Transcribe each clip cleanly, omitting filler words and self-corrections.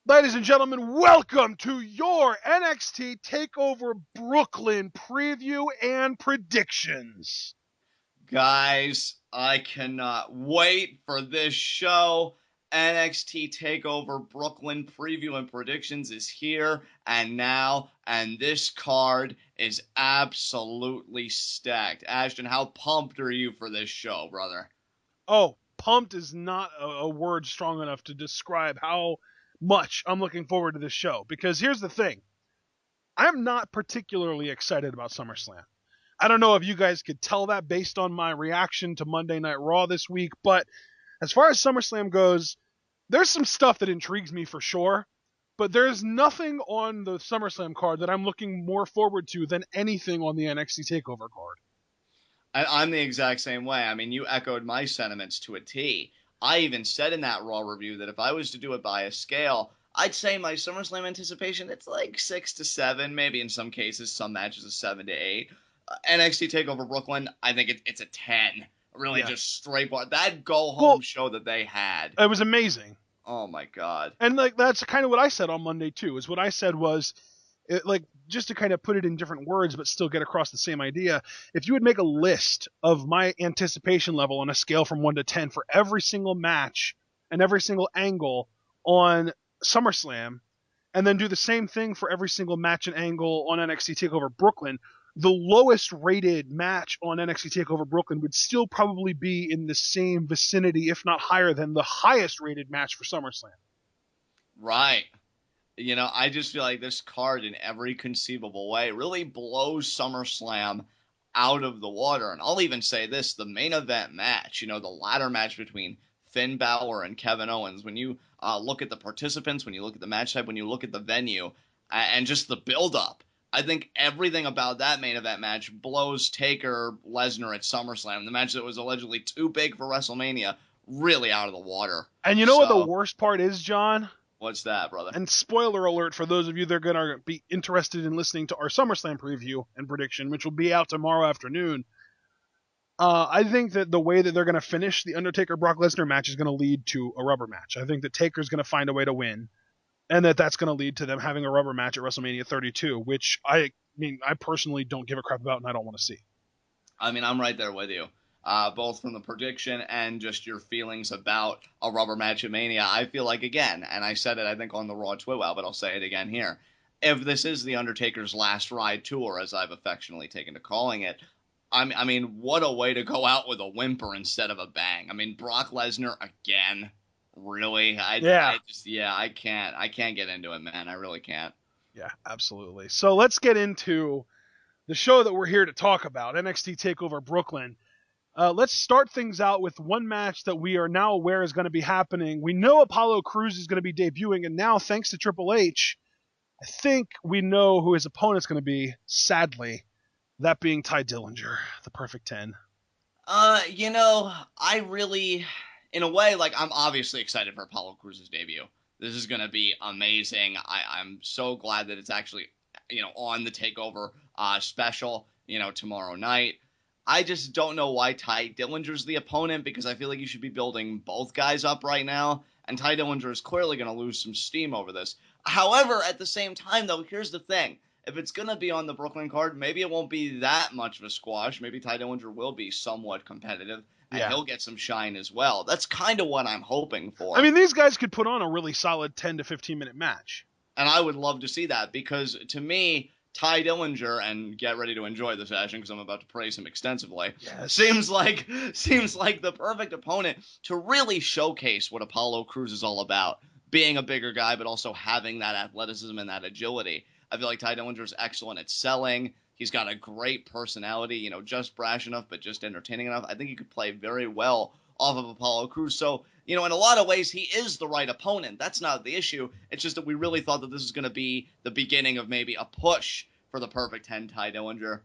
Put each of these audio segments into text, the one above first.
Ladies and gentlemen, welcome to your NXT Takeover Brooklyn preview and predictions. Guys, I cannot wait for this show. NXT Takeover Brooklyn preview and predictions is here and now, and this card is absolutely stacked. Ashton, how pumped are you for this show, brother? Oh, pumped is not a word strong enough to describe how much I'm looking forward to this show. Because here's the thing. I'm not particularly excited about SummerSlam. I don't know if you guys could tell that based on my reaction to Monday Night Raw this week, but as far as SummerSlam goes, there's some stuff that intrigues me for sure, but there's nothing on the SummerSlam card that I'm looking more forward to than anything on the NXT TakeOver card. I'm the exact same way. I mean, you echoed my sentiments to a T. I even said in that Raw review that if I was to do it by a scale, I'd say my SummerSlam anticipation, it's like 6 to 7, maybe in some cases, some matches a 7 to 8. NXT TakeOver Brooklyn, I think it's a 10. Really, Yeah. just straight bar. That go home Well, show that they had. it was amazing. Oh my god. And like that's kind of what I said on Monday too. Is what I said was just to kind of put it in different words but still get across the same idea. If you would make a list of my anticipation level on a scale from 1 to 10 for every single match and every single angle on SummerSlam, and then do the same thing for every single match and angle on NXT TakeOver Brooklyn, the lowest rated match on NXT TakeOver Brooklyn would still probably be in the same vicinity, if not higher than the highest rated match for SummerSlam. Right. You know, I just feel like this card in every conceivable way really blows SummerSlam out of the water. And I'll even say this, the main event match, the ladder match between Finn Balor and Kevin Owens, when you look at the participants, when you look at the match type, when you look at the venue, and just the build-up, I think everything about that main event match blows Taker Lesnar at SummerSlam, the match that was allegedly too big for WrestleMania, really out of the water. And you know what the worst part is, John? What's that, brother? And spoiler alert for those of you that are going to be interested in listening to our SummerSlam preview and prediction, which will be out tomorrow afternoon. I think that the way that they're going to finish the Undertaker-Brock Lesnar match is going to lead to a rubber match. I think that Taker's going to find a way to win, and that's going to lead to them having a rubber match at WrestleMania 32, which I personally don't give a crap about and I don't want to see. I mean, I'm right there with you. Both from the prediction and just your feelings about a rubber match at Mania. I feel like, again, and I said it, I think, on the Raw Twitwell, but I'll say it again here. If this is the Undertaker's last ride tour, as I've affectionately taken to calling it, I mean, what a way to go out with a whimper instead of a bang. I mean, Brock Lesnar again. Really? I can't get into it, man. I really can't. Yeah, absolutely. So let's get into the show that we're here to talk about, NXT TakeOver Brooklyn. Let's start things out with one match that we are now aware is going to be happening. We know Apollo Crews is going to be debuting, and now, thanks to Triple H, I think we know who his opponent's going to be, sadly, that being Tye Dillinger, the perfect 10. I really, in a way, like, I'm obviously excited for Apollo Crews' debut. This is going to be amazing. I'm so glad that it's actually, on the TakeOver special, tomorrow night. I just don't know why Tye Dillinger's the opponent, because I feel like you should be building both guys up right now, and Tye Dillinger is clearly going to lose some steam over this. However, at the same time, though, here's the thing. If it's going to be on the Brooklyn card, maybe it won't be that much of a squash. Maybe Tye Dillinger will be somewhat competitive, and he'll get some shine as well. That's kind of what I'm hoping for. I mean, these guys could put on a really solid 10 to 15-minute match. And I would love to see that, because to me, Tye Dillinger, and get ready to enjoy this, Ashton, because I'm about to praise him extensively. Yes. Seems like the perfect opponent to really showcase what Apollo Crews is all about. Being a bigger guy, but also having that athleticism and that agility. I feel like Tye Dillinger is excellent at selling. He's got a great personality, just brash enough, but just entertaining enough. I think he could play very well off of Apollo Crews. So, in a lot of ways, he is the right opponent. That's not the issue. It's just that we really thought that this was going to be the beginning of maybe a push for the perfect 10 Tye Dillinger.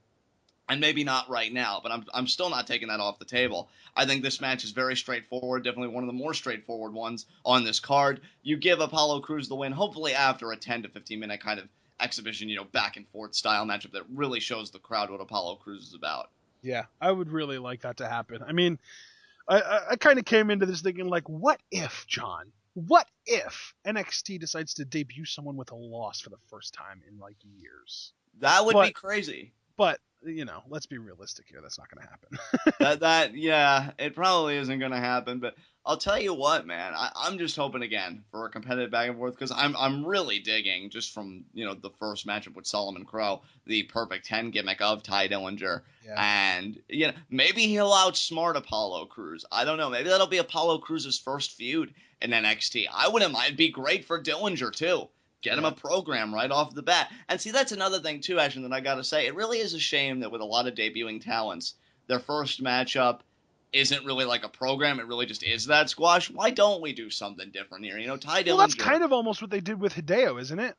And maybe not right now, but I'm still not taking that off the table. I think this match is very straightforward, definitely one of the more straightforward ones on this card. You give Apollo Crews the win, hopefully after a 10 to 15 minute kind of exhibition, back and forth style matchup that really shows the crowd what Apollo Crews is about. Yeah, I would really like that to happen. I mean, I kind of came into this thinking, like, what if, John? what if NXT decides to debut someone with a loss for the first time in like years? That would be But crazy. but let's be realistic here. That's not going to happen. Yeah, it probably isn't gonna happen. But I'll tell you what, man, I'm just hoping again for a competitive back and forth because I'm really digging just from the first matchup with Solomon Crow, the perfect 10 gimmick of Ty Dillinger, Yeah. and maybe he'll outsmart Apollo Crews. I don't know. Maybe that'll be Apollo Crews' first feud in NXT. I wouldn't mind. It'd be great for Dillinger too. Get him a program right off the bat. And see, that's another thing too, Ashton, that I gotta say. It really is a shame that with a lot of debuting talents, their first matchup isn't really like a program. It really just is that squash. Why don't we do something different here? Ty Well, that's Dillinger, kind of almost what they did with Hideo, isn't it?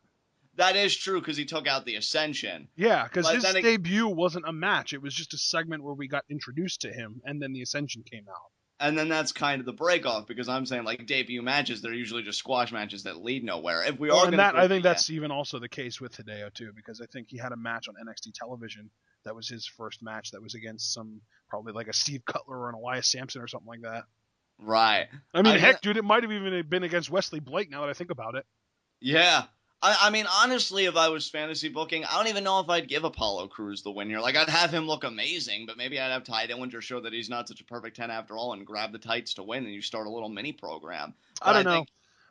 that is true because he took out the Ascension. Yeah, because But his then debut wasn't a match. It was just a segment where we got introduced to him, and then the Ascension came out. and then that's kind of the break off because I'm saying like debut matches, they're usually just squash matches that lead nowhere. If we are going to, I think that's even also the case with Hideo too, because I think he had a match on NXT television that was his first match that was against some probably like a Steve Cutler or an Elias Sampson or something like that. right. I mean, heck, dude, it might have even been against Wesley Blake now that I think about it. Yeah. I mean, honestly, if I was fantasy booking, I don't even know if I'd give Apollo Crews the win here. Like, I'd have him look amazing, but maybe I'd have Ty Dillinger show that he's not such a perfect 10 after all and grab the tights to win, and you start a little mini program. But I don't know.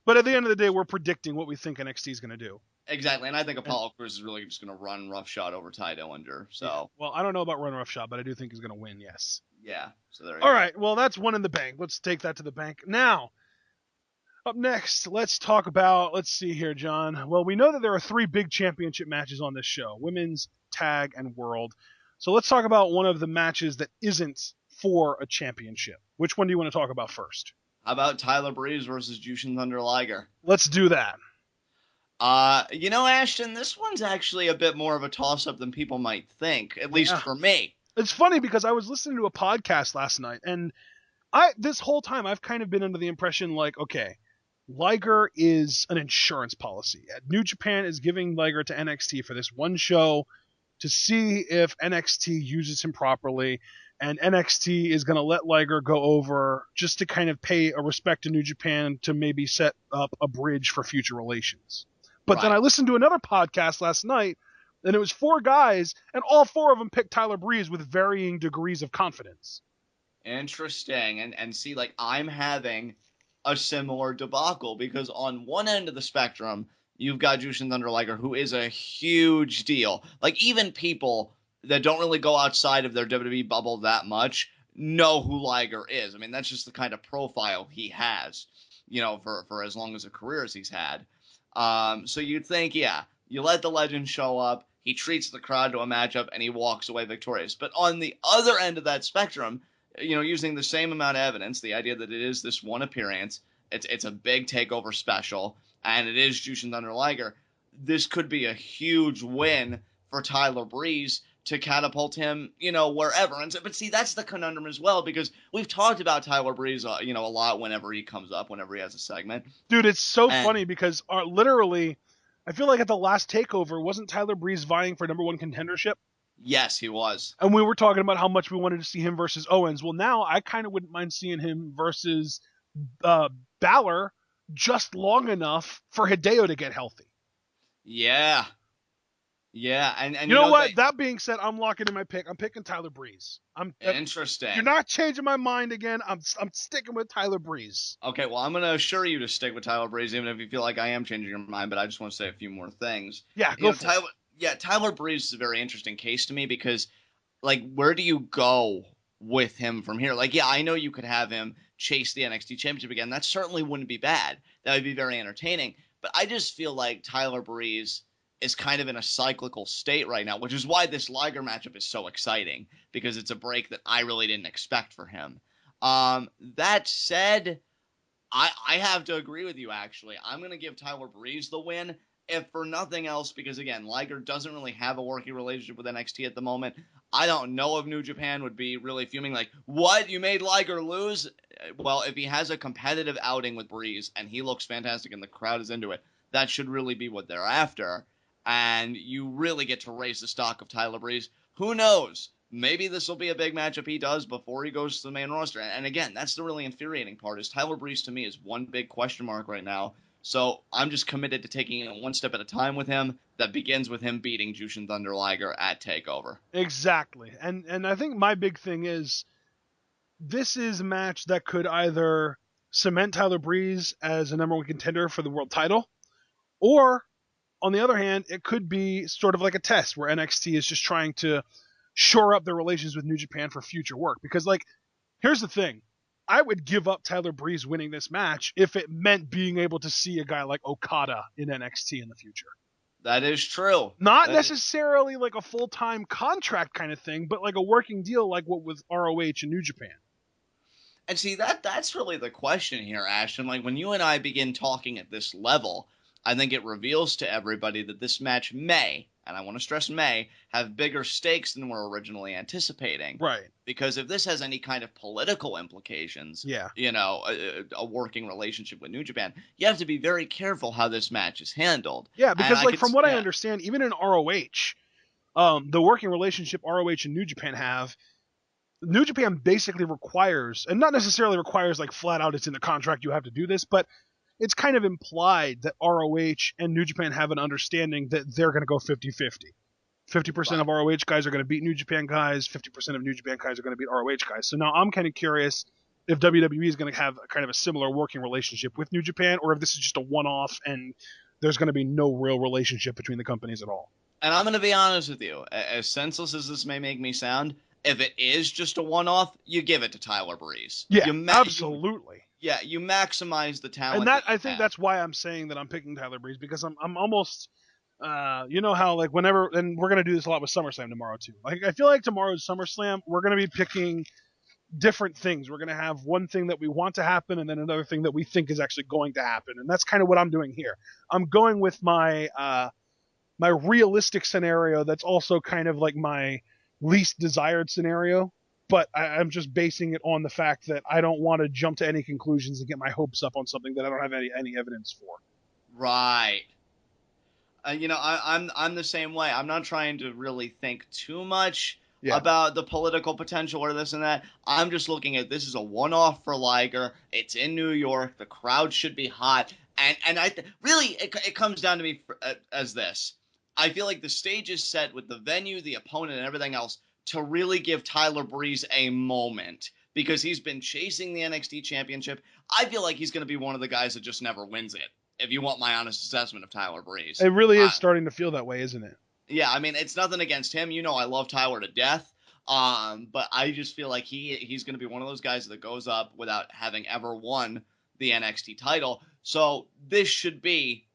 But at the end of the day, we're predicting what we think NXT is going to do. Exactly, and I think Apollo Crews is really just going to run roughshod over Ty Dillinger. So, yeah. Well, I don't know about run roughshod, but I do think he's going to win. Yes. Yeah. So there. All right. Well, that's one in the bank. Let's take that to the bank now. Up next, let's talk about, let's see here, John. Well, we know that there are 3 big championship matches on this show, women's, tag, and world. So let's talk about one of the matches that isn't for a championship. Which one do you want to talk about first? How about Tyler Breeze versus Jushin Thunder Liger? Let's do that. Ashton, this one's actually a bit more of a toss-up than people might think, at least for me. It's funny because I was listening to a podcast last night, and this whole time I've kind of been under the impression like, okay, Liger is an insurance policy. New Japan is giving Liger to NXT for this one show to see if NXT uses him properly, and NXT is going to let Liger go over just to kind of pay a respect to New Japan to maybe set up a bridge for future relations. But then I listened to another podcast last night, and it was 4 guys, and all 4 of them picked Tyler Breeze with varying degrees of confidence. Interesting. And see, like, I'm having a similar debacle because on one end of the spectrum, you've got Jushin Thunder Liger, who is a huge deal. Like, even people that don't really go outside of their WWE bubble that much know who Liger is. I mean, that's just the kind of profile he has, for as long as a career as he's had. So you'd think, yeah, you let the legend show up, he treats the crowd to a matchup, and he walks away victorious. But on the other end of that spectrum, using the same amount of evidence, the idea that it is this one appearance, it's a big takeover special, and it is Jushin Thunder Liger, this could be a huge win for Tyler Breeze to catapult him, wherever. But see, that's the conundrum as well, because we've talked about Tyler Breeze, a lot whenever he comes up, whenever he has a segment. Dude, it's so funny because literally, I feel like at the last Takeover, wasn't Tyler Breeze vying for #1 contendership? Yes, he was. And we were talking about how much we wanted to see him versus Owens. Well, now I kind of wouldn't mind seeing him versus Balor just long enough for Hideo to get healthy. Yeah. Yeah, and you know what? That being said, I'm locking in my pick. I'm picking Tyler Breeze. Interesting. You're not changing my mind again. I'm sticking with Tyler Breeze. Okay, well, I'm going to assure you to stick with Tyler Breeze, even if you feel like I am changing your mind, but I just want to say a few more things. Yeah, go for it. Yeah, Tyler Breeze is a very interesting case to me because, like, where do you go with him from here? Like, yeah, I know you could have him chase the NXT Championship again. That certainly wouldn't be bad. That would be very entertaining. But I just feel like Tyler Breeze is kind of in a cyclical state right now, which is why this Liger matchup is so exciting, because it's a break that I really didn't expect for him. That said, I have to agree with you, actually. I'm going to give Tyler Breeze the win, if for nothing else, because, again, Liger doesn't really have a working relationship with NXT at the moment. I don't know if New Japan would be really fuming like, what, you made Liger lose? Well, if he has a competitive outing with Breeze and he looks fantastic and the crowd is into it, that should really be what they're after. And you really get to raise the stock of Tyler Breeze. Who knows? maybe this will be a big matchup he does before he goes to the main roster. And again, that's the really infuriating part, is Tyler Breeze to me is one big question mark right now. So I'm just committed to taking it one step at a time with him. That begins with him beating Jushin Thunder Liger at TakeOver. Exactly. And I think my big thing is this is a match that could either cement Tyler Breeze as a number one contender for the world title, or on the other hand, it could be sort of like a test where NXT is just trying to shore up their relations with New Japan for future work. Because, like, here's the thing. I would give up Tyler Breeze winning this match if it meant being able to see a guy like Okada in NXT in the future. That is true. Not necessarily like a full-time contract kind of thing, but like a working deal like what with ROH and New Japan. And see, that's really the question here, Ashton. Like, when you and I begin talking at this level, I think it reveals to everybody that this match may, and I want to stress may, have bigger stakes than we're originally anticipating. Right. Because if this has any kind of political implications, yeah, a working relationship with New Japan, you have to be very careful how this match is handled. Yeah, because from what I understand, even in ROH, the working relationship ROH and New Japan have, New Japan basically requires, and not necessarily requires like flat out it's in the contract you have to do this, but it's kind of implied that ROH and New Japan have an understanding that they're going to go 50-50. 50% of ROH guys are going to beat New Japan guys, 50% of New Japan guys are going to beat ROH guys. So now I'm kind of curious if WWE is going to have kind of a similar working relationship with New Japan, or if this is just a one-off and there's going to be no real relationship between the companies at all. And I'm going to be honest with you, as senseless as this may make me sound, if it is just a one-off, you give it to Tyler Breeze. Yeah, absolutely. You maximize the talent. And I think that's why I'm saying that I'm picking Tyler Breeze, because I'm almost, you know how like whenever, and we're gonna do this a lot with SummerSlam tomorrow too. Like I feel like tomorrow's SummerSlam, we're gonna be picking different things. We're gonna have one thing that we want to happen, and then another thing that we think is actually going to happen, and that's kind of what I'm doing here. I'm going with my my realistic scenario. That's also kind of like my least desired scenario. But I'm just basing it on the fact that I don't want to jump to any conclusions and get my hopes up on something that I don't have any evidence for. Right. I'm the same way. I'm not trying to really think too much about the political potential or this and that. I'm just looking at this as a one-off for Liger. It's in New York. The crowd should be hot. And really, it comes down to me as this. I feel like the stage is set with the venue, the opponent, and everything else to really give Tyler Breeze a moment, because he's been chasing the NXT championship. I feel like he's going to be one of the guys that just never wins it, if you want my honest assessment of Tyler Breeze. It really is starting to feel that way, isn't it? Yeah, I mean, it's nothing against him. I love Tyler to death. But I just feel like he's going to be one of those guys that goes up without having ever won the NXT title. So this should be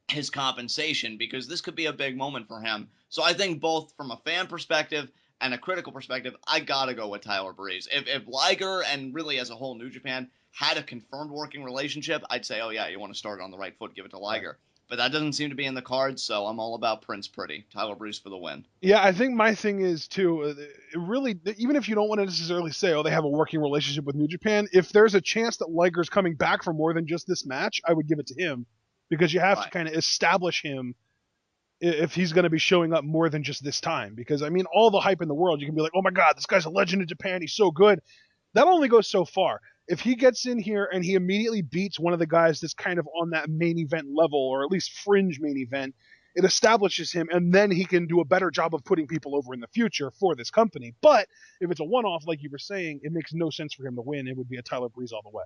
his compensation, because this could be a big moment for him. So I think both from a fan perspective and a critical perspective, I gotta go with Tyler Breeze. If Liger and really as a whole New Japan had a confirmed working relationship, I'd say, oh yeah, you want to start it on the right foot, give it to Liger. Right. But that doesn't seem to be in the cards, so I'm all about Prince Pretty. Tyler Breeze for the win. Yeah, I think my thing is too, really, even if you don't want to necessarily say, oh, they have a working relationship with New Japan, if there's a chance that Liger's coming back for more than just this match, I would give it to him, because you have to kind of establish him if he's going to be showing up more than just this time. Because, I mean, all the hype in the world, you can be like, oh my God, this guy's a legend in Japan, he's so good. That only goes so far. If he gets in here and he immediately beats one of the guys that's kind of on that main event level, or at least fringe main event, it establishes him, and then he can do a better job of putting people over in the future for this company. But if it's a one-off, like you were saying, it makes no sense for him to win. It would be a Tyler Breeze all the way.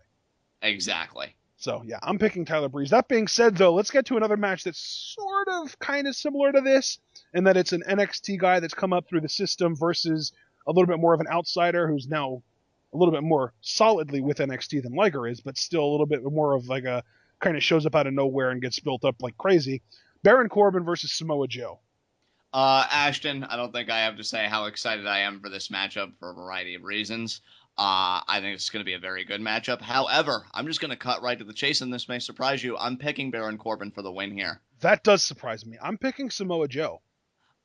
Exactly. So, yeah, I'm picking Tyler Breeze. That being said, though, let's get to another match that's sort of kind of similar to this, in that it's an NXT guy that's come up through the system versus a little bit more of an outsider who's now a little bit more solidly with NXT than Liger is, but still a little bit more of like a kind of shows up out of nowhere and gets built up like crazy. Baron Corbin versus Samoa Joe. Ashton, I don't think I have to say how excited I am for this matchup for a variety of reasons. I think it's going to be a very good matchup. However, I'm just going to cut right to the chase, and this may surprise you. I'm picking Baron Corbin for the win here. That does surprise me. I'm picking Samoa Joe.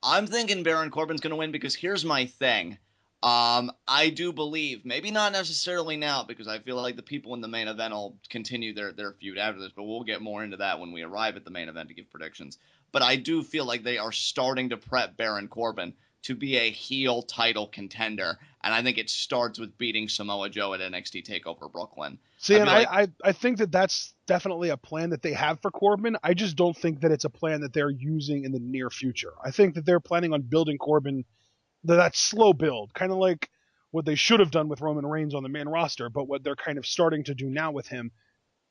I'm thinking Baron Corbin's going to win, because here's my thing. I do believe, maybe not necessarily now, because I feel like the people in the main event will continue their feud after this, but we'll get more into that when we arrive at the main event to give predictions. But I do feel like they are starting to prep Baron Corbin to be a heel title contender. And I think it starts with beating Samoa Joe at NXT Takeover Brooklyn. See, I and feel like I think that that's definitely a plan that they have for Corbin. I just don't think that it's a plan that they're using in the near future. I think that they're planning on building Corbin, that slow build, kind of like what they should have done with Roman Reigns on the main roster, but what they're kind of starting to do now with him.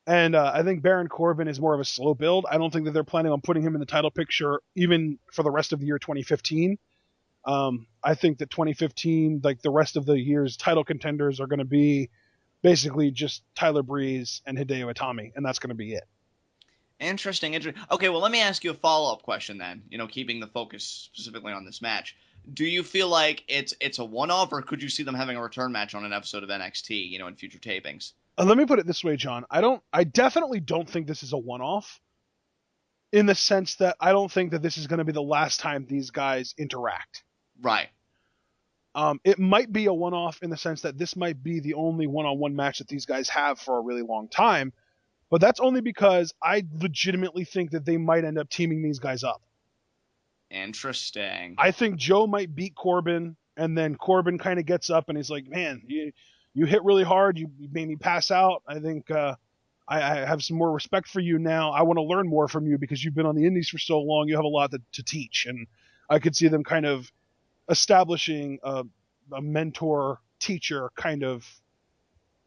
And I think Baron Corbin is more of a slow build. I don't think that they're planning on putting him in the title picture even for the rest of the year 2015. I think that 2015, like the rest of the year's title contenders, are going to be basically just Tyler Breeze and Hideo Itami, and that's going to be it. interesting. Okay, well, let me ask you a follow-up question then. Keeping the focus specifically on this match. Do you feel like it's a one-off, or could you see them having a return match on an episode of NXT, in future tapings? Let me put it this way, John. I definitely don't think this is a one-off, in the sense that I don't think that this is going to be the last time these guys interact. Right. It might be a one-off in the sense that this might be the only one-on-one match that these guys have for a really long time, but that's only because I legitimately think that they might end up teaming these guys up. Interesting. I think Joe might beat Corbin, and then Corbin kind of gets up and he's like, man, you hit really hard. You made me pass out. I think I have some more respect for you now. I want to learn more from you because you've been on the indies for so long. You have a lot to teach. And I could see them kind of establishing a mentor-teacher kind of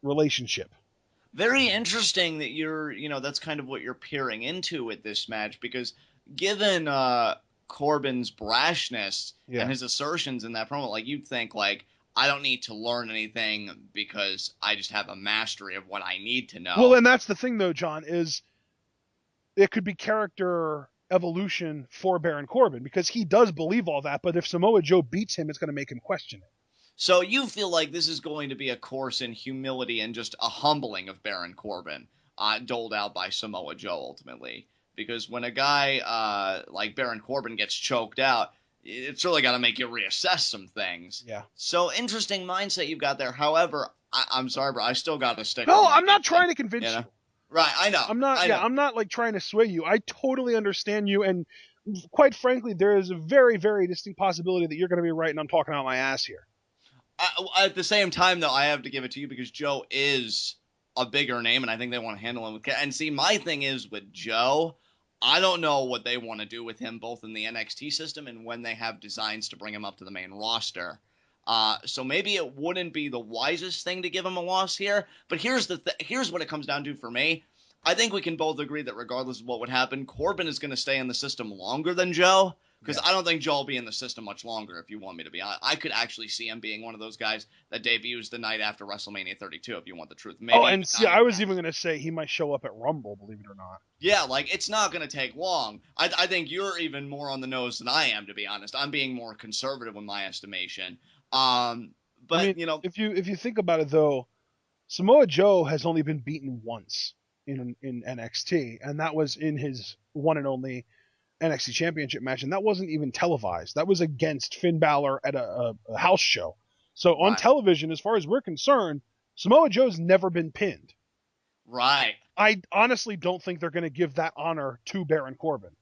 relationship. Very interesting that that's kind of what you're peering into with this match, because given Corbin's brashness and his assertions in that promo, like, you'd think, like, I don't need to learn anything because I just have a mastery of what I need to know. Well, and that's the thing, though, John, is it could be character evolution for Baron Corbin, because he does believe all that, but if Samoa Joe beats him, it's going to make him question it. So you feel like this is going to be a course in humility and just a humbling of Baron Corbin, doled out by Samoa Joe ultimately. Because when a guy like Baron Corbin gets choked out, it's really got to make you reassess some things. Yeah. So interesting mindset you've got there. However, I'm sorry, bro, I still got to stick. No, I'm not trying to convince you. Right, I know. I'm not. I'm not like trying to sway you. I totally understand you, and quite frankly, there is a very, very distinct possibility that you're going to be right, and I'm talking out my ass here. At the same time, though, I have to give it to you because Joe is a bigger name, and I think they want to handle him with care. And see, my thing is with Joe, I don't know what they want to do with him, both in the NXT system and when they have designs to bring him up to the main roster. So maybe it wouldn't be the wisest thing to give him a loss here. But here's what it comes down to for me. I think we can both agree that regardless of what would happen, Corbin is going to stay in the system longer than Joe. Because I don't think Joe will be in the system much longer, if you want me to be honest. I could actually see him being one of those guys that debuts the night after WrestleMania 32, if you want the truth. Maybe and see, I was even going to say he might show up at Rumble, believe it or not. Yeah, like, it's not going to take long. I think you're even more on the nose than I am, to be honest. I'm being more conservative in my estimation. But, I mean, if you think about it, though, Samoa Joe has only been beaten once in NXT, and that was in his one and only NXT Championship match, and that wasn't even televised. That was against Finn Balor at a house show. So on television, as far as we're concerned, Samoa Joe's never been pinned. Right. I honestly don't think they're going to give that honor to Baron Corbin.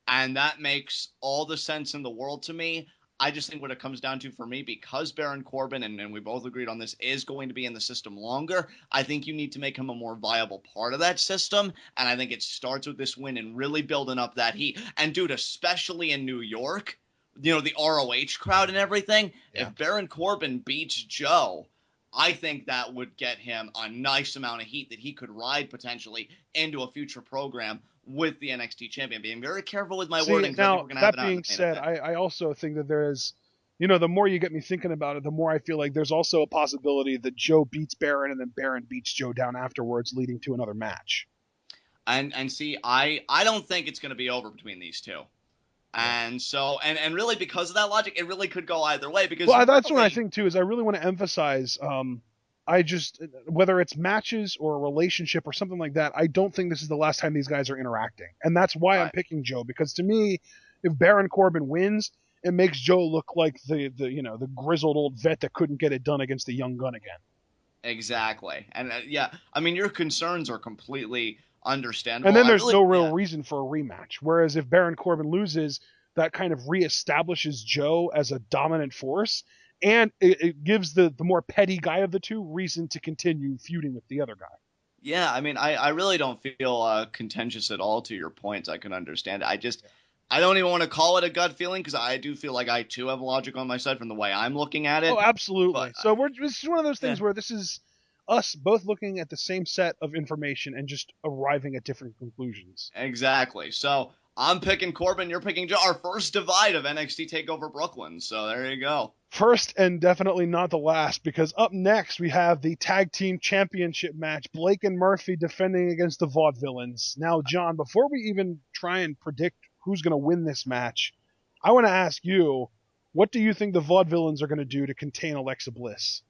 And that makes all the sense in the world to me. I just think what it comes down to for me, because Baron Corbin, and we both agreed on this, is going to be in the system longer, I think you need to make him a more viable part of that system. And I think it starts with this win and really building up that heat. And dude, especially in New York, the ROH crowd and everything, if Baron Corbin beats Joe, I think that would get him a nice amount of heat that he could ride potentially into a future program with the NXT champion. Being very careful with my wording. Now, that being said, I also think that there is, the more you get me thinking about it, the more I feel like there's also a possibility that Joe beats Baron and then Baron beats Joe down afterwards, leading to another match. And see, I don't think it's going to be over between these two. And so, and really because of that logic, it really could go either way. Because that's what I think too, is I really want to emphasize, whether it's matches or a relationship or something like that, I don't think this is the last time these guys are interacting. And that's why I'm picking Joe, because to me, if Baron Corbin wins, it makes Joe look like the grizzled old vet that couldn't get it done against the young gun again. Exactly. And I mean, your concerns are completely understandable. And then there's no real reason for a rematch. Whereas if Baron Corbin loses, that kind of reestablishes Joe as a dominant force, and it gives the more petty guy of the two reason to continue feuding with the other guy. Yeah, I mean, I really don't feel contentious at all to your points. I can understand it. I don't even want to call it a gut feeling because I do feel like I too have logic on my side from the way I'm looking at Oh, it. absolutely. But So this is one of those yeah, things where this is us both looking at the same set of information and just arriving at different conclusions. exactly. So I'm picking Corbin, you're picking Joe. Our first divide of NXT Takeover Brooklyn. So there you go. First and definitely not the last, because up next we have the tag team championship match, Blake and Murphy defending against the Vaudevillains. Now, John, before we even try and predict who's going to win this match, I want to ask you, what do you think the Vaudevillains are going to do to contain Alexa Bliss?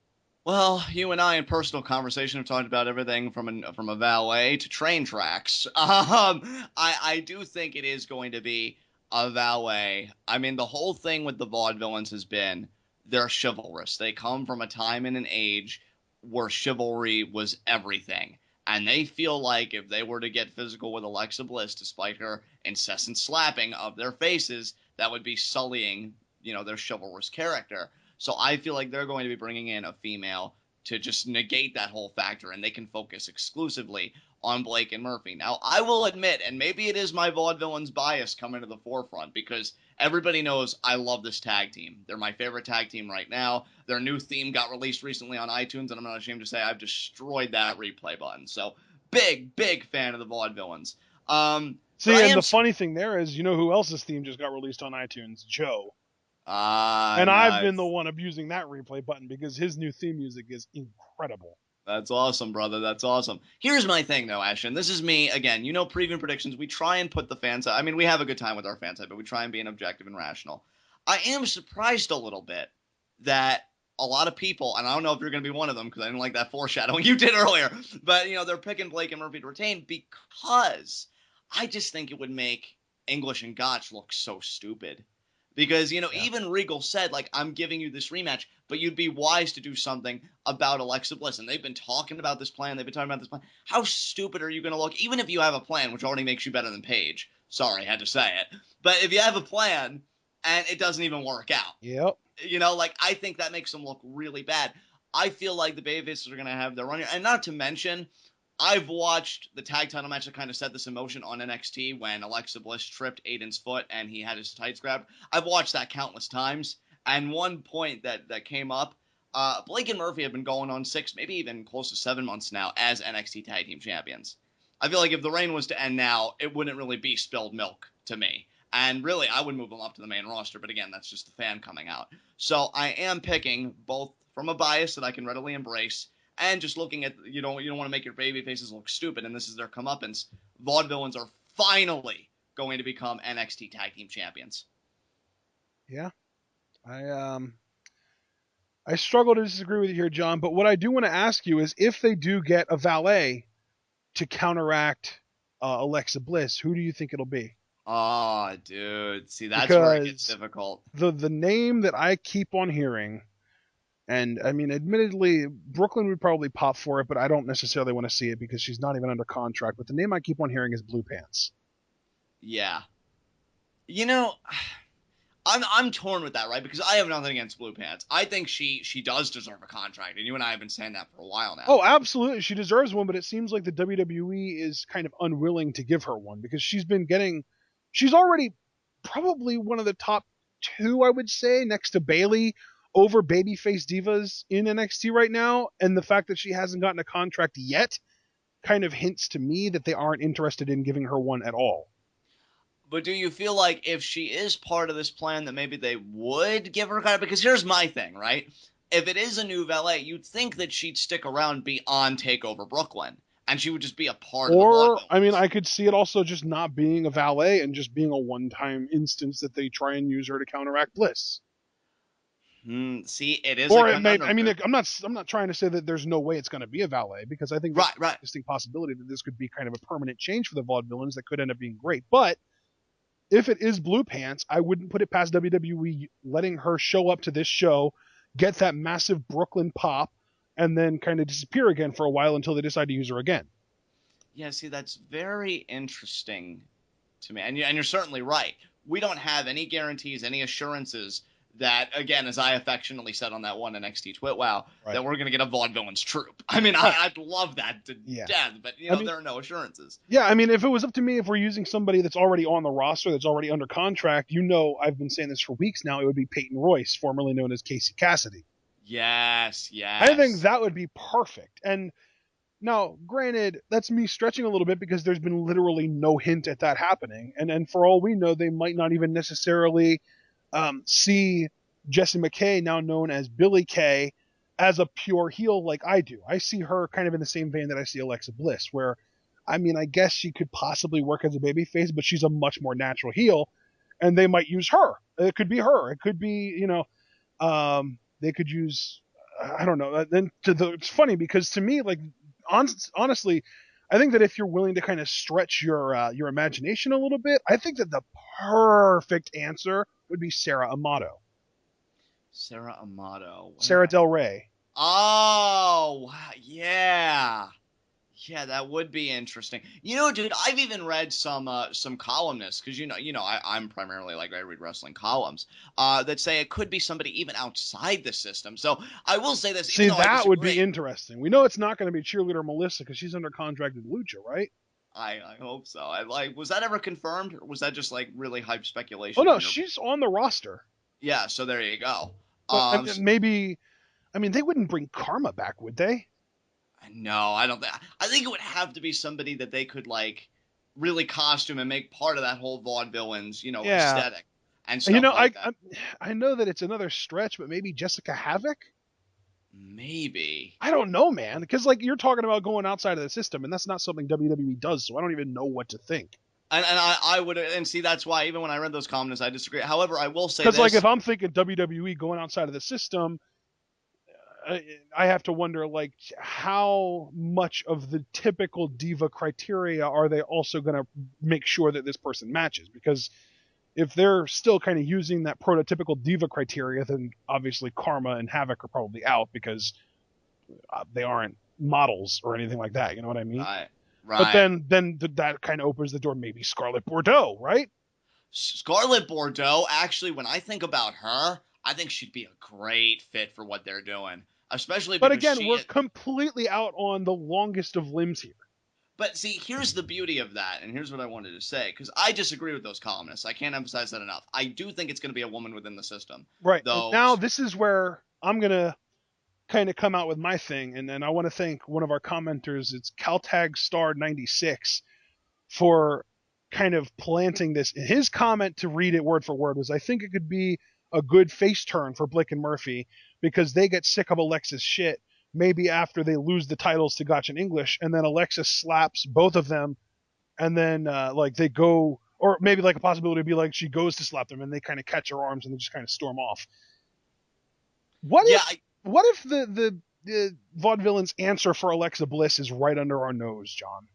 Well, you and I in personal conversation have talked about everything from a valet to train tracks. I do think it is going to be a valet. I mean, the whole thing with the Vaudevillains has been they're chivalrous. They come from a time and an age where chivalry was everything. And they feel like if they were to get physical with Alexa Bliss, despite her incessant slapping of their faces, that would be sullying, their chivalrous character. So I feel like they're going to be bringing in a female to just negate that whole factor, and they can focus exclusively on Blake and Murphy. Now, I will admit, and maybe it is my Vaudevillains bias coming to the forefront, because everybody knows I love this tag team. They're my favorite tag team right now. Their new theme got released recently on iTunes, and I'm not ashamed to say I've destroyed that replay button. So, big fan of the Vaudevillains. But See, I and am. the funny thing there is, you know who else's theme just got released on iTunes? Joe. Ah, And I've been the nice. one abusing that replay button because his new theme music is incredible. That's awesome, brother. That's awesome. Here's my thing, though, Ashton. This is me again. Preview predictions. We try and put the fan side. I mean, we have a good time with our fan side, but we try and be an objective and rational. I am surprised a little bit that a lot of people, and I don't know if you're going to be one of them because I didn't like that foreshadowing you did earlier, but they're picking Blake and Murphy to retain because I just think it would make English and Gotch look so stupid. Because, Yeah. even Regal said, like, I'm giving you this rematch, but you'd be wise to do something about Alexa Bliss. And they've been talking about this plan. They've been talking about this plan. How stupid are you going to look? Even if you have a plan, which already makes you better than Paige. Sorry, I had to say it. But if you have a plan and it doesn't even work out, Yep. I think that makes them look really bad. I feel like the Babyfaces are going to have their run here. And not to mention, I've watched the tag title match that kind of set this in motion on NXT when Alexa Bliss tripped Aiden's foot and he had his tights grabbed. I've watched that countless times. And one point that came up, Blake and Murphy have been going on 6, maybe even close to 7 months now as NXT Tag Team Champions. I feel like if the reign was to end now, it wouldn't really be spilled milk to me. And really, I would move them up to the main roster. But again, that's just the fan coming out. So I am picking both from a bias that I can readily embrace and just looking at, you don't want to make your baby faces look stupid, and this is their comeuppance. Vaudevillains are finally going to become NXT Tag Team Champions. Yeah. I struggle to disagree with you here, John, but what I do want to ask you is if they do get a valet to counteract Alexa Bliss, who do you think it'll be? Oh, dude. See, that's where it gets Because difficult. the name that I keep on hearing, and I mean, admittedly, Brooklyn would probably pop for it, but I don't necessarily want to see it because she's not even under contract. But the name I keep on hearing is Blue Pants. Yeah. You know, I'm torn with that, right? Because I have nothing against Blue Pants. I think she does deserve a contract, and you and I have been saying that for a while now. Oh, absolutely, she deserves one, but it seems like the WWE is kind of unwilling to give her one because she's already probably one of the top two, I would say, next to Bayley over babyface divas in NXT right now, and the fact that she hasn't gotten a contract yet kind of hints to me that they aren't interested in giving her one at all. But do you feel like if she is part of this plan that maybe they would give her a contract? Because here's my thing, right? If it is a new valet, you'd think that she'd stick around beyond Takeover Brooklyn, and she would just be a part of the Or, I mean, Vaudevillains. I could see it also just not being a valet and just being a one-time instance that they try and use her to counteract Bliss. See, it is a Or it may. conundrum. I mean, I'm not trying to say that there's no way it's going to be a valet because I think there's Right. a distinct possibility that this could be kind of a permanent change for the Vaudevillains that could end up being great. But if it is Blue Pants, I wouldn't put it past WWE letting her show up to this show, get that massive Brooklyn pop, and then kind of disappear again for a while until they decide to use her again. Yeah, see, that's very interesting to me, and you're certainly right. we don't have any guarantees, any assurances that, again, as I affectionately said on that one NXT Twit Wow, Right. that we're going to get a Vaudevillains troop. I mean, Right. I'd love that to Yeah. death, but, I mean, there are no assurances. Yeah, I mean, if it was up to me, if we're using somebody that's already on the roster, that's already under contract, I've been saying this for weeks now, it would be Peyton Royce, formerly known as Casey Cassidy. Yes. I think that would be perfect. And now, granted, that's me stretching a little bit because there's been literally no hint at that happening. And for all we know, they might not even necessarily see Jessie McKay, now known as Billie Kay, as a pure heel like I do. I see her kind of in the same vein that I see Alexa Bliss, where, I mean, I guess she could possibly work as a babyface, but she's a much more natural heel, and they might use her. It could be her. It could be, they could use, I don't know. Then it's funny because to me, like, honestly, I think that if you're willing to kind of stretch your imagination a little bit, I think that the perfect answer would be Sarah Amato. Sarah Amato. Sarah Del Rey. Oh, yeah. Yeah, that would be interesting. Dude, I've even read some columnists, because I'm primarily, like, I read wrestling columns that say it could be somebody even outside the system. So I will say this. See, that would be interesting. We know it's not going to be cheerleader Melissa because she's under contract with Lucha, right? I hope so. Was that ever confirmed, or was that just like really hype speculation? Oh no, she's on the roster. Yeah, so there you go. Maybe, I mean, they wouldn't bring Karma back, would they? No, I don't think. I think it would have to be somebody that they could, like, really costume and make part of that whole vaudevillains, aesthetic and stuff like that. I know that it's another stretch, but maybe Jessica Havoc. Maybe. I don't know, man, because like you're talking about going outside of the system, and that's not something WWE does, so I don't even know what to think. And I would, and see, that's why even when I read those comments, I disagree. However, I will say because, like, if I'm thinking WWE going outside of the system, I have to wonder, like, how much of the typical diva criteria are they also going to make sure that this person matches? Because if they're still kind of using that prototypical diva criteria, then obviously Karma and Havoc are probably out because they aren't models or anything like that. You know what I mean? Right. But then that kind of opens the door. Maybe Scarlett Bordeaux, right? Scarlett Bordeaux, actually, when I think about her, I think she'd be a great fit for what they're doing. Especially because, but again, we're completely out on the longest of limbs here. But see, here's the beauty of that, and here's what I wanted to say, because I disagree with those columnists. I can't emphasize that enough. I do think it's going to be a woman within the system. Right. Now, this is where I'm going to kind of come out with my thing, and then I want to thank one of our commenters, it's Caltag Star 96, for kind of planting this. His comment, to read it word for word, was, I think it could be a good face turn for Blake and Murphy because they get sick of Alexa's shit maybe after they lose the titles to Gotch and English, and then Alexa slaps both of them, and then like they go, or maybe like a possibility would be like she goes to slap them and they kind of catch her arms and they just kind of storm off. What if the Vaudevillains answer for Alexa Bliss is right under our nose, John?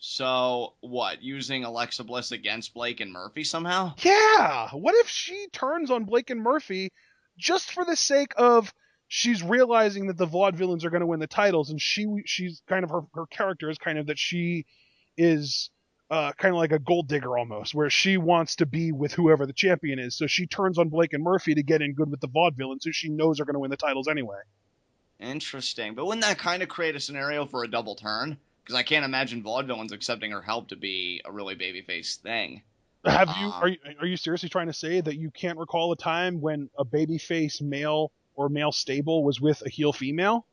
So, what, using Alexa Bliss against Blake and Murphy somehow? Yeah! What if she turns on Blake and Murphy just for the sake of she's realizing that the Vaudevillains are going to win the titles, and she's kind of, her character is kind of that she is kind of like a gold digger almost, where she wants to be with whoever the champion is, so she turns on Blake and Murphy to get in good with the Vaudevillains, who she knows are going to win the titles anyway. Interesting. But wouldn't that kind of create a scenario for a double turn? Because I can't imagine Vaudevillains accepting her help to be a really babyface thing. Are you seriously trying to say that you can't recall a time when a babyface male or male stable was with a heel female?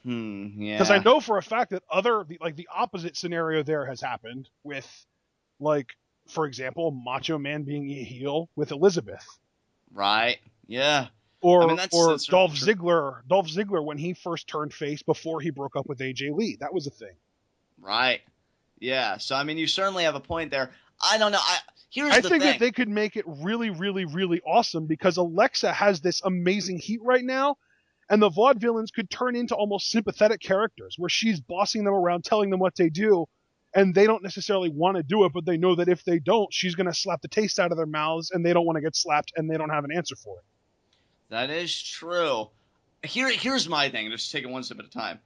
Yeah. Because I know for a fact that the opposite scenario there has happened with, like, for example, Macho Man being a heel with Elizabeth. Right. Yeah. Or Dolph Ziggler when he first turned face before he broke up with AJ Lee. That was a thing. Right. Yeah. So, I mean, you certainly have a point there. I don't know. I think that they could make it really, really, really awesome because Alexa has this amazing heat right now, and the Vaudevillains could turn into almost sympathetic characters where she's bossing them around, telling them what they do, and they don't necessarily want to do it, but they know that if they don't, she's going to slap the taste out of their mouths, and they don't want to get slapped, and they don't have an answer for it. That is true. Here's my thing, just take it one step at a time.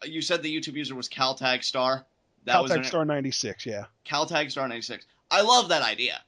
You said the YouTube user was Caltag Star. Caltag Star 96, yeah. Caltag Star 96. I love that idea.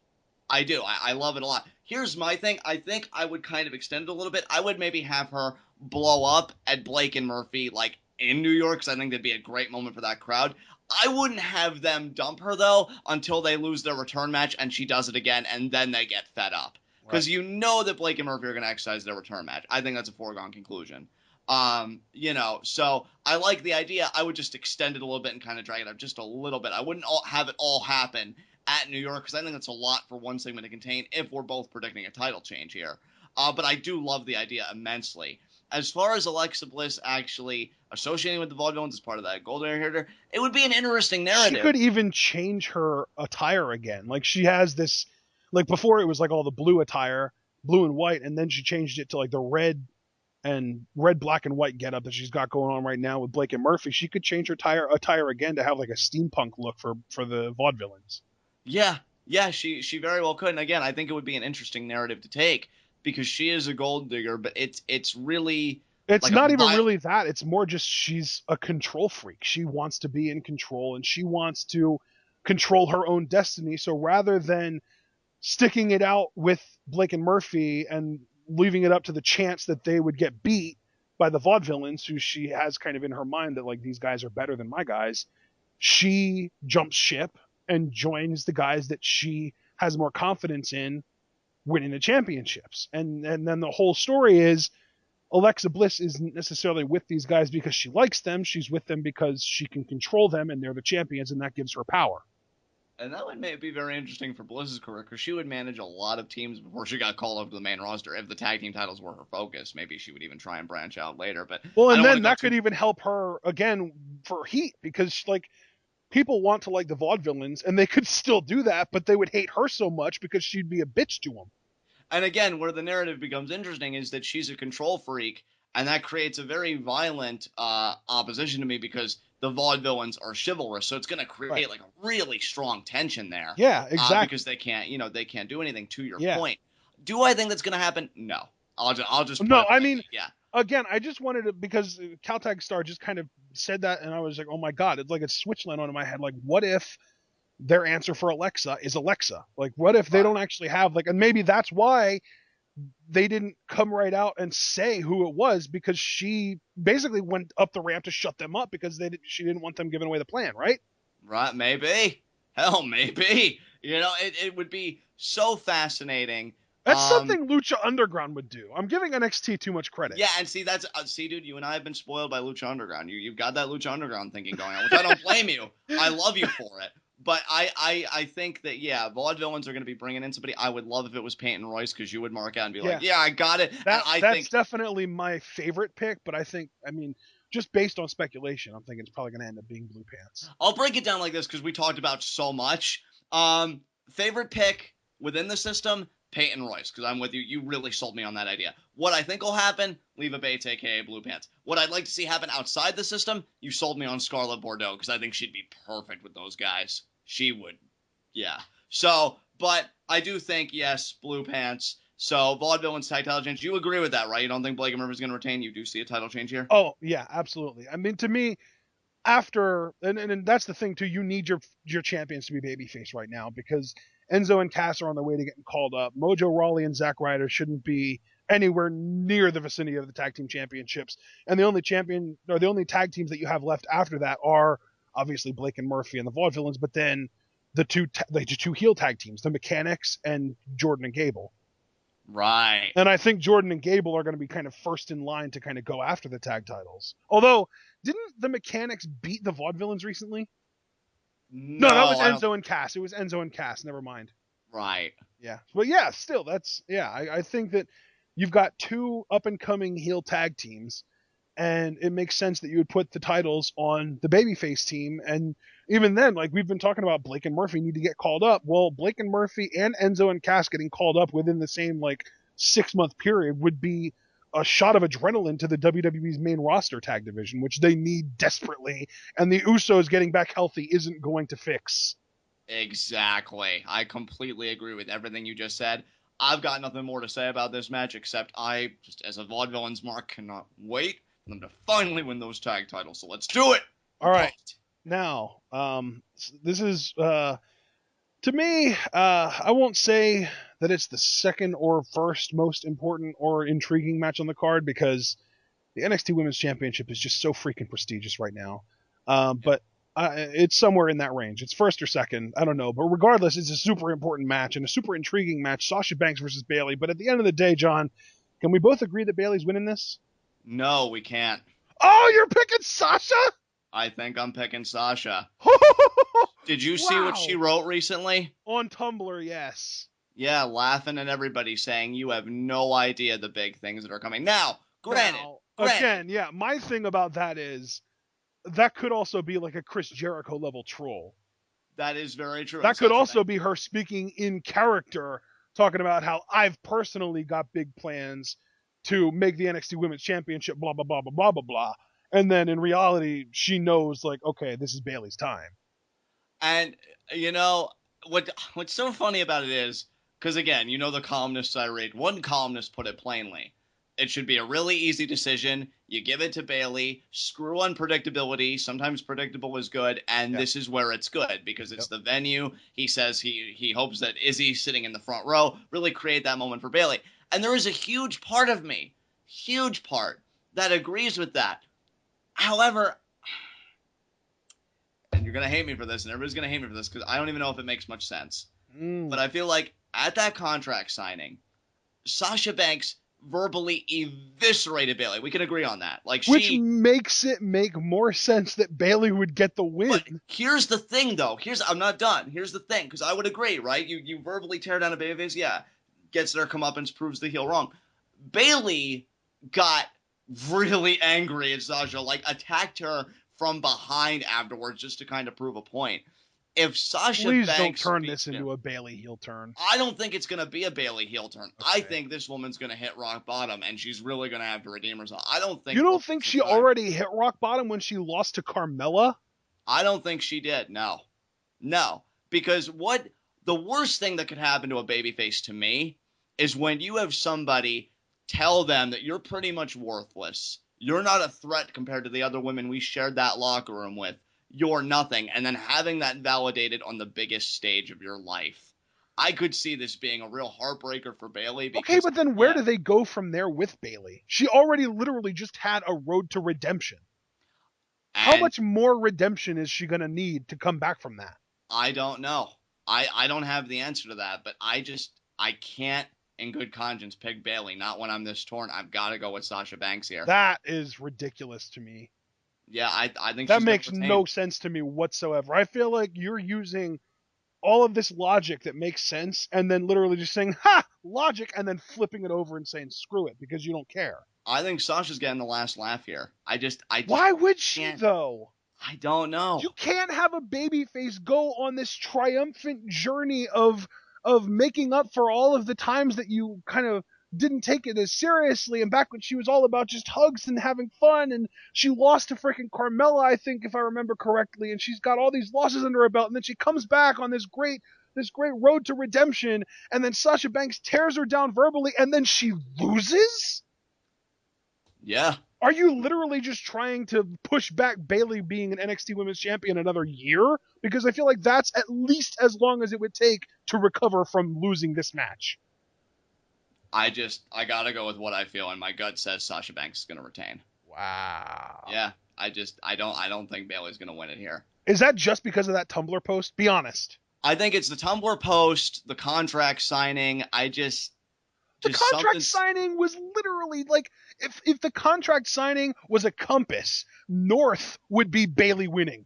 I do. I love it a lot. Here's my thing. I think I would kind of extend it a little bit. I would maybe have her blow up at Blake and Murphy, like in New York, because I think that'd be a great moment for that crowd. I wouldn't have them dump her, though, until they lose their return match and she does it again, and then they get fed up. Right. Because you know that Blake and Murphy are going to exercise their return match. I think that's a foregone conclusion. So I like the idea. I would just extend it a little bit and kind of drag it up just a little bit. I wouldn't have it all happen at New York, because I think that's a lot for one segment to contain if we're both predicting a title change here. But I do love the idea immensely. As far as Alexa Bliss actually associating with the Vaudevillains as part of that Golden Era Herder, it would be an interesting narrative. She could even change her attire again. Like, she has this, like, before it was like all the blue attire, blue and white, and then she changed it to like the red, black, and white getup that she's got going on right now with Blake and Murphy. She could change her attire again to have like a steampunk look for the Vaudevillains. Yeah, she very well could. And again, I think it would be an interesting narrative to take, because she is a gold digger, but it's really It's like not even really that. It's more just she's a control freak. She wants to be in control, and she wants to control her own destiny. So rather than sticking it out with Blake and Murphy and leaving it up to the chance that they would get beat by the Vaudevillains, who she has kind of in her mind that like these guys are better than my guys, she jumps ship and joins the guys that she has more confidence in winning the championships. And then the whole story is Alexa Bliss isn't necessarily with these guys because she likes them. She's with them because she can control them, and they're the champions, and that gives her power. And that would be very interesting for Bliss's career, because she would manage a lot of teams before she got called up to the main roster. If the tag team titles were her focus, maybe she would even try and branch out later. But well, and then that could even help her again for heat, because like people want to like the Vaudevillains, and they could still do that, but they would hate her so much because she'd be a bitch to them. And again, where the narrative becomes interesting is that she's a control freak, and that creates a very violent opposition to me, because the Vaudevillains are chivalrous, so it's going to create like a really strong tension there. Yeah, exactly. Because they can't do anything. To your point, do I think that's going to happen? No. I'll just no. I mean, yeah. Again, I just wanted to, because Caltag Star just kind of said that, and I was like, oh my god, it's like a switch went on in my head. Like, what if their answer for Alexa is Alexa? Like, what if they don't actually have like, and maybe that's why they didn't come right out and say who it was, because she basically went up the ramp to shut them up because she didn't want them giving away the plan, right? Right, maybe. Hell, maybe. It would be so fascinating. That's something Lucha Underground would do. I'm giving NXT too much credit. Yeah, and see, dude, you and I have been spoiled by Lucha Underground. You've got that Lucha Underground thinking going on, which I don't blame you. I love you for it. But I think that, yeah, Vaudevillains are going to be bringing in somebody. I would love if it was Peyton Royce, because you would mark out and be like, yeah, I got it. That's definitely my favorite pick, but I mean, just based on speculation, I'm thinking it's probably going to end up being Blue Pants. I'll break it down like this, because we talked about so much. Favorite pick within the system, Peyton Royce, because I'm with you. You really sold me on that idea. What I think will happen, Leva Bates, a.k.a. Blue Pants. What I'd like to see happen outside the system, you sold me on Scarlett Bordeaux, because I think she'd be perfect with those guys. She would. Yeah. So, but I do think, yes, Blue Pants. So, Vaudevillains title change. You agree with that, right? You don't think Blake and Murphy's going to retain? You do see a title change here? Oh, yeah, absolutely. I mean, to me, after, and that's the thing, too, you need your champions to be babyface right now, because Enzo and Cass are on their way to getting called up. Mojo Rawley and Zack Ryder shouldn't be anywhere near the vicinity of the tag team championships. And the only tag teams that you have left after that are obviously Blake and Murphy and the Vaudevillains, but then the two heel tag teams, the Mechanics and Jordan and Gable. Right. And I think Jordan and Gable are going to be kind of first in line to kind of go after the tag titles. Although, didn't the Mechanics beat the Vaudevillains recently? No, that was Enzo and Cass. It was Enzo and Cass. Never mind. Right. Yeah. But yeah, still, I think that you've got two up-and-coming heel tag teams, and it makes sense that you would put the titles on the babyface team. And even then, like we've been talking about, Blake and Murphy need to get called up. Well, Blake and Murphy and Enzo and Cass getting called up within the same 6-month period would be a shot of adrenaline to the WWE's main roster tag division, which they need desperately. And the Usos getting back healthy isn't going to fix. Exactly. I completely agree with everything you just said. I've got nothing more to say about this match, except I, just as a Vaudevillains mark, cannot wait for them to finally win those tag titles. So let's do it. All right. Now, this is To me, I won't say that it's the second or first most important or intriguing match on the card because the NXT Women's Championship is just so freaking prestigious right now. But it's somewhere in that range. It's first or second. I don't know. But regardless, it's a super important match and a super intriguing match. Sasha Banks versus Bayley. But at the end of the day, John, can we both agree that Bayley's winning this? No, we can't. Oh, you're picking Sasha? I think I'm picking Sasha. Did you see what she wrote recently? On Tumblr, yes. Yeah, laughing at everybody saying you have no idea the big things that are coming. Now, granted. Again, yeah, my thing about that is that could also be like a Chris Jericho level troll. That is very true. That could also be her speaking in character, talking about how I've personally got big plans to make the NXT Women's Championship, blah, blah, blah, blah, blah, blah, blah. And then in reality, she knows, like, okay, this is Bayley's time. And, you know, what's so funny about it is, because, again, you know the columnists I read. One columnist put it plainly. It should be a really easy decision. You give it to Bayley. Screw unpredictability. Sometimes predictable is good, and this is where it's good because it's the venue. He says he hopes that Izzy sitting in the front row really create that moment for Bayley. And there is a huge part of me, that agrees with that. However, and you're going to hate me for this, and everybody's going to hate me for this because I don't even know if it makes much sense. But I feel like at that contract signing, Sasha Banks verbally eviscerated Bayley. We can agree on that. Which makes it make more sense that Bayley would get the win. But here's the thing, though. I'm not done. Here's the thing, because I would agree, right? You verbally tear down a babyface, yeah, gets their comeuppance, proves the heel wrong. Bayley got really angry at Sasha, like attacked her from behind afterwards just to kind of prove a point. If Sasha Please Banks don't turn this into a Bayley heel turn. I don't think it's going to be a Bayley heel turn. Okay. I think this woman's going to hit rock bottom, and she's really going to have to redeem herself. I don't think. You don't think she already hit rock bottom when she lost to Carmella? I don't think she did. No, because the worst thing that could happen to a babyface to me is when you have somebody tell them that you're pretty much worthless. You're not a threat compared to the other women we shared that locker room with. You're nothing, and then having that validated on the biggest stage of your life. I could see this being a real heartbreaker for Bayley. Okay, but then where do they go from there with Bayley? She already literally just had a road to redemption. How much more redemption is she going to need to come back from that? I don't know. I don't have the answer to that, but I can't in good conscience pick Bayley. Not when I'm this torn. I've got to go with Sasha Banks here. That is ridiculous to me. Yeah, I think that makes no sense to me whatsoever. I feel like you're using all of this logic that makes sense and then literally just saying, ha, logic, and then flipping it over and saying, screw it, because you don't care. I think Sasha's getting the last laugh here. I just Why would she, though? I don't know. You can't have a babyface go on this triumphant journey of making up for all of the times that you kind of didn't take it as seriously, and back when she was all about just hugs and having fun, and she lost to freaking Carmella, I think, if I remember correctly, and she's got all these losses under her belt, and then she comes back on this great road to redemption, and then Sasha Banks tears her down verbally, and then she loses? Yeah. Are you literally just trying to push back Bayley being an NXT Women's Champion another year? Because I feel like that's at least as long as it would take to recover from losing this match. I gotta go with what I feel, and my gut says Sasha Banks is gonna retain. Wow. Yeah, I don't think Bayley's gonna win it here. Is that just because of that Tumblr post? Be honest. I think it's the Tumblr post, the contract signing. The contract signing was literally like, if the contract signing was a compass, north would be Bayley winning.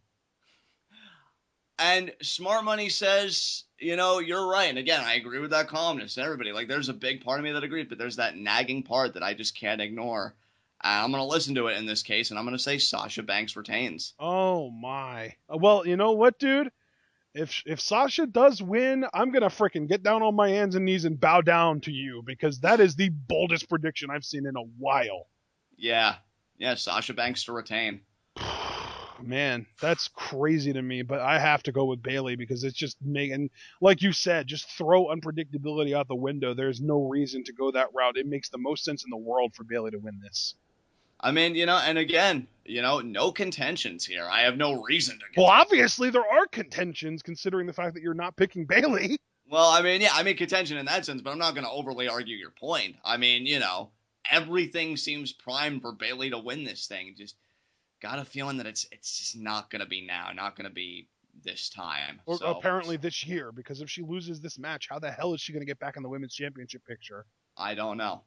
And Smart Money says, you're right. And again, I agree with that columnist and everybody. Like, there's a big part of me that agrees, but there's that nagging part that I just can't ignore. I'm going to listen to it in this case, and I'm going to say Sasha Banks retains. Oh, my. Well, you know what, dude? If Sasha does win, I'm going to freaking get down on my hands and knees and bow down to you, because that is the boldest prediction I've seen in a while. Yeah, Sasha Banks to retain. Man, that's crazy to me, but I have to go with Bayley because it's just making, like you said, just throw unpredictability out the window. There's no reason to go that route. It makes the most sense in the world for Bayley to win this. I mean, and again, no contentions here. I have no reason to Well, contend. obviously there are contentions considering the fact that you're not picking Bayley. Well, I mean, yeah, I mean contention in that sense, but I'm not going to overly argue your point. I mean, everything seems primed for Bayley to win this thing. Just got a feeling that it's just not going to be now, not going to be this time. Or So apparently this year, because if she loses this match, how the hell is she going to get back in the women's championship picture? I don't know.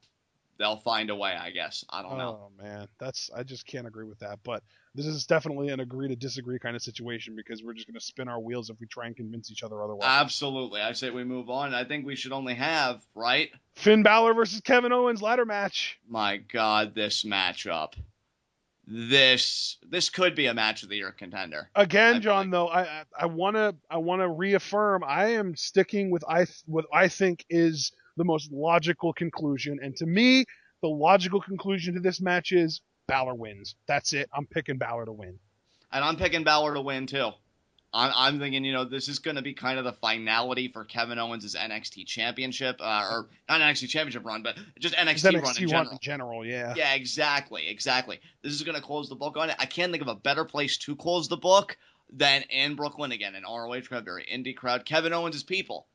They'll find a way, I guess. I don't know. Oh man, I just can't agree with that. But this is definitely an agree to disagree kind of situation because we're just going to spin our wheels if we try and convince each other otherwise. Absolutely. I say we move on. I think we should only have, right? Finn Balor versus Kevin Owens ladder match. My God, this matchup. This could be a match of the year contender. Again, John, though, I wanna reaffirm I am sticking with what I think is the most logical conclusion, and to me, the logical conclusion to this match is Balor wins. That's it. I'm picking Balor to win. And I'm picking Balor to win too. I'm thinking, this is going to be kind of the finality for Kevin Owens' NXT Championship, or not NXT Championship run, but just NXT, run in general. In general, yeah. Yeah, exactly. This is going to close the book on it. I can't think of a better place to close the book than in Brooklyn again, an ROH crowd, very indie crowd. Kevin Owens is people.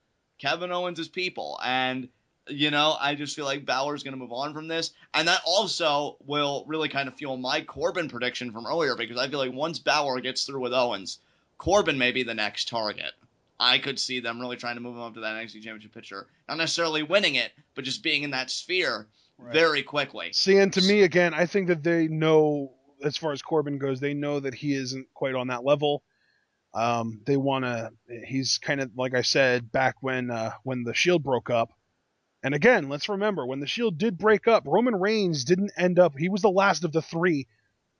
And, I just feel like Balor's going to move on from this. And that also will really kind of fuel my Corbin prediction from earlier, because I feel like once Balor gets through with Owens, Corbin may be the next target. I could see them really trying to move him up to that NXT Championship picture. Not necessarily winning it, but just being in that sphere very quickly. See, and to me, again, I think that they know, as far as Corbin goes, they know that he isn't quite on that level. They want to, he's kind of, like I said, back when the Shield broke up. And again, let's remember, when the Shield did break up, Roman Reigns didn't end up, he was the last of the three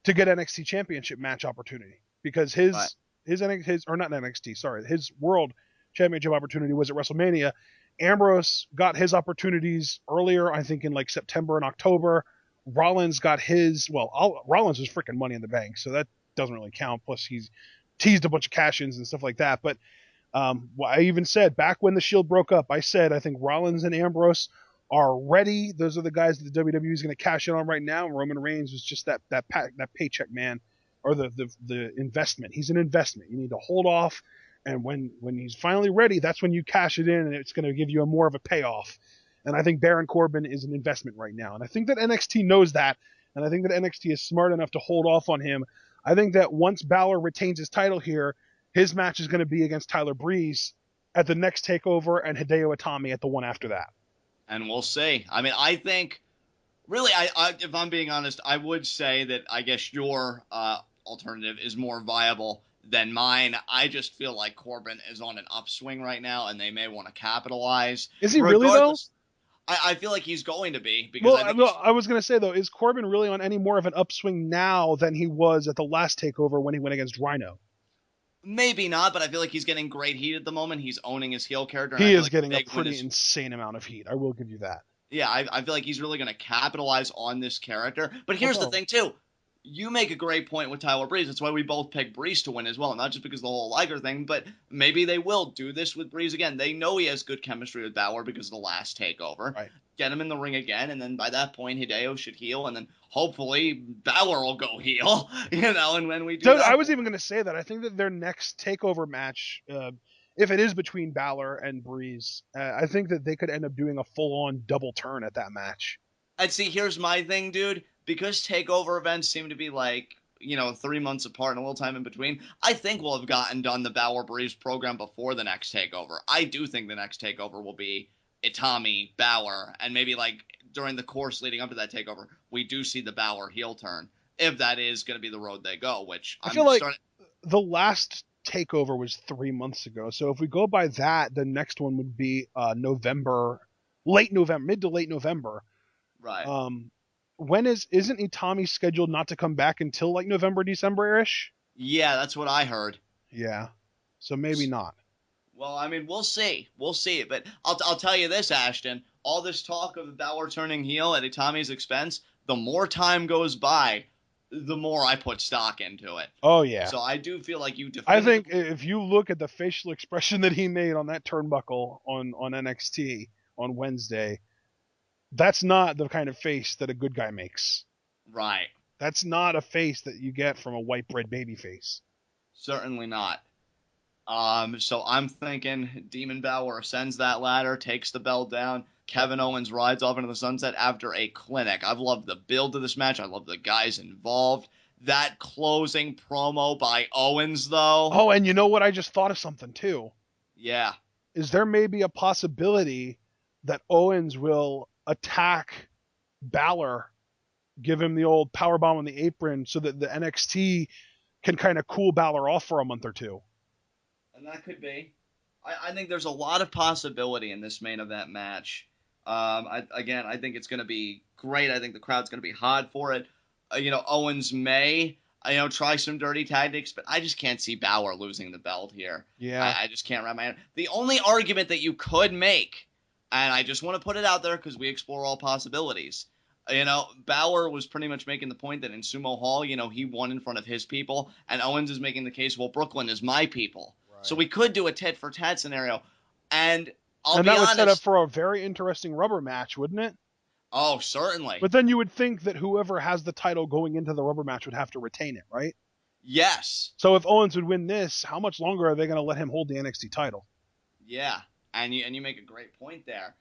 to get NXT Championship match opportunity. Because his World Championship opportunity was at WrestleMania. Ambrose got his opportunities earlier, I think in like September and October. Rollins got his, Rollins was freaking Money in the Bank, so that doesn't really count. Plus, he's teased a bunch of cash-ins and stuff like that. But I even said, back when the Shield broke up, I said I think Rollins and Ambrose are ready. Those are the guys that the WWE is going to cash in on right now. And Roman Reigns was just that paycheck man, or the investment. He's an investment. You need to hold off, and when he's finally ready, that's when you cash it in, and it's going to give you more of a payoff. And I think Baron Corbin is an investment right now, and I think that NXT knows that, and I think that NXT is smart enough to hold off on him. I think that once Balor retains his title here, his match is going to be against Tyler Breeze at the next Takeover and Hideo Itami at the one after that. And we'll see. I mean, I think, really, I if I'm being honest, I would say that I guess your alternative is more viable than mine. I just feel like Corbin is on an upswing right now, and they may want to capitalize. Is he really, though? I feel like he's going to be. Because I was going to say, though, is Corbin really on any more of an upswing now than he was at the last Takeover when he went against Rhino? Maybe not, but I feel like he's getting great heat at the moment. He's owning his heel character. He is getting a pretty insane amount of heat. I will give you that. Yeah, I feel like he's really going to capitalize on this character. But here's the thing, too. You make a great point with Tyler Breeze. That's why we both picked Breeze to win as well. Not just because of the whole Liger thing, but maybe they will do this with Breeze again. They know he has good chemistry with Balor because of the last Takeover. Right. Get him in the ring again, and then by that point, Hideo should heel, and then hopefully Balor will go heel, and when we do Dude, that. I was even going to say that. I think that their next Takeover match, if it is between Balor and Breeze, I think that they could end up doing a full-on double turn at that match. And see, here's my thing, dude. Because Takeover events seem to be like, 3 months apart and a little time in between, I think we'll have gotten done the Balor Breeze program before the next Takeover. I do think the next Takeover will be Itami, Balor, and maybe like during the course leading up to that Takeover, we do see the Balor heel turn, if that is going to be the road they go, which I feel like the last Takeover was 3 months ago. So if we go by that, the next one would be mid to late November. Right. Isn't Itami scheduled not to come back until like November, December-ish? Yeah, that's what I heard. Yeah. So maybe not. Well, I mean, we'll see. But I'll tell you this, Ashton. All this talk of Balor turning heel at Itami's expense, the more time goes by, the more I put stock into it. Oh, yeah. So I do feel like I think if you look at the facial expression that he made on that turnbuckle on NXT on Wednesday, that's not the kind of face that a good guy makes. Right. That's not a face that you get from a white bread baby face. Certainly not. So I'm thinking Demon Balor ascends that ladder, takes the belt down. Yep. Kevin Owens rides off into the sunset after a clinic. I've loved the build to this match. I love the guys involved. That closing promo by Owens, though. Oh, and you know what? I just thought of something too. Yeah. Is there may be a possibility that Owens will attack Balor, give him the old power bomb on the apron, so that the NXT can kind of cool Balor off for a month or two. And that could be. I think there's a lot of possibility in this main event match. I think it's going to be great. I think the crowd's going to be hot for it. Owens may, try some dirty tactics, but I just can't see Balor losing the belt here. Yeah. I just can't wrap my head. The only argument that you could make, and I just want to put it out there because we explore all possibilities. Balor was pretty much making the point that in Sumo Hall, he won in front of his people, and Owens is making the case, well, Brooklyn is my people. Right. So we could do a tit for tat scenario, and I'll be that would honest. set up for a very interesting rubber match, wouldn't it? Oh, certainly. But then you would think that whoever has the title going into the rubber match would have to retain it, right? Yes. So if Owens would win this, how much longer are they going to let him hold the NXT title? Yeah, and you make a great point there.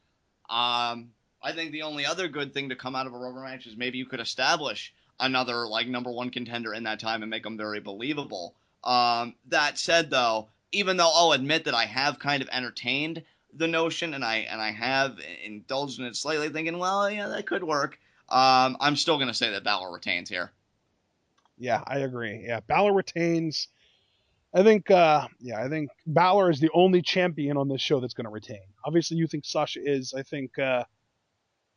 I think the only other good thing to come out of a rubber match is maybe you could establish another number one contender in that time and make them very believable. That said, though, even though I'll admit that I have kind of entertained the notion and I have indulged in it slightly, thinking, well, yeah, that could work. I'm still going to say that Balor retains here. Yeah, I agree. Yeah, Balor retains. I think Balor is the only champion on this show that's going to retain. Obviously, you think Sasha is. I think we're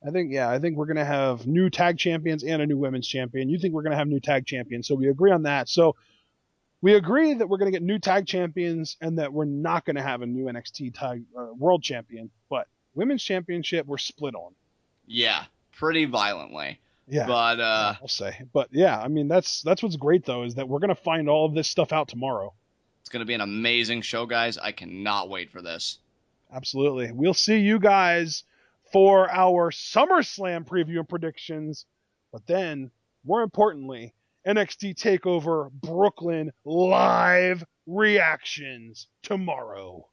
going to have new tag champions and a new women's champion. You think we're going to have new tag champions, so we agree on that. So we agree that we're going to get new tag champions and that we're not going to have a new NXT tag world champion. But women's championship, we're split on. Yeah, pretty violently. Yeah, but I'll say. But yeah, I mean that's what's great though is that we're going to find all of this stuff out tomorrow. It's going to be an amazing show, guys. I cannot wait for this. Absolutely. We'll see you guys for our SummerSlam preview and predictions. But then, more importantly, NXT Takeover Brooklyn live reactions tomorrow.